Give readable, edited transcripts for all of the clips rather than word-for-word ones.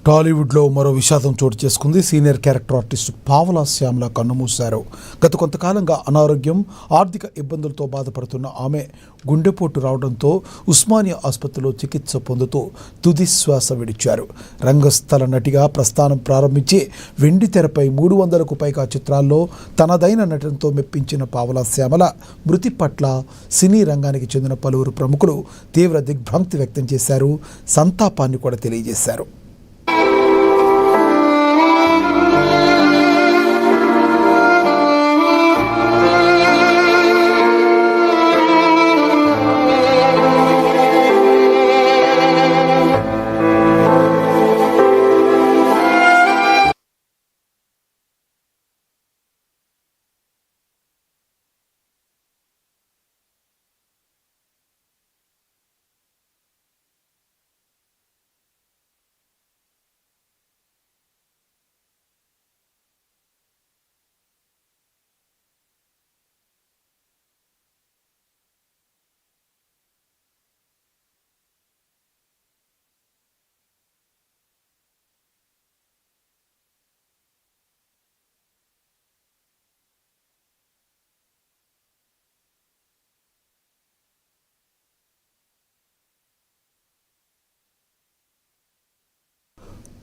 టాలీవుడ్లో మరో విషాదం చోటు చేసుకుంది. సీనియర్ క్యారెక్టర్ ఆర్టిస్ట్ పావలా శ్యామ్ల కన్నుమూశారు. గత కొంతకాలంగా అనారోగ్యం, ఆర్థిక ఇబ్బందులతో బాధపడుతున్న ఆమె గుండెపోటు రావడంతో ఉస్మానియా ఆసుపత్రిలో చికిత్స పొందుతూ తుది శ్వాస విడిచారు. రంగస్థల నటిగా ప్రస్థానం ప్రారంభించి వెండి తెరపై 300కు పైగా చిత్రాల్లో తనదైన నటనతో మెప్పించిన పావలా శ్యామల మృతి పట్ల సినీ రంగానికి చెందిన పలువురు ప్రముఖులు తీవ్ర దిగ్భ్రాంతి వ్యక్తం చేశారు. సంతాపాన్ని కూడా తెలియజేశారు.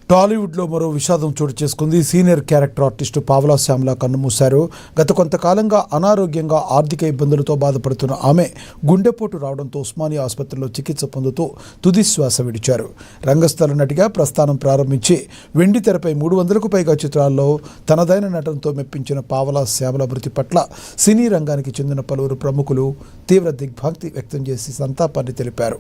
టాలీవుడ్లో మరో విషాదం చోటు చేసుకుంది. సీనియర్ క్యారెక్టర్ ఆర్టిస్టు పావలా శ్యామ్ల కన్నుమూశారు. గత కొంతకాలంగా అనారోగ్యంగా, ఆర్థిక ఇబ్బందులతో బాధపడుతున్న ఆమె గుండెపోటు రావడంతో ఉస్మానియా ఆసుపత్రిలో చికిత్స పొందుతూ తుది శ్వాస విడిచారు. రంగస్థల నటిగా ప్రస్థానం ప్రారంభించి వెండి తెరపై 300కు పైగా చిత్రాల్లో తనదైన నటనతో మెప్పించిన పావలా శ్యామల మృతి పట్ల సినీ రంగానికి చెందిన పలువురు ప్రముఖులు తీవ్ర దిగ్భ్రాంతి వ్యక్తం చేసి సంతాపాన్ని తెలిపారు.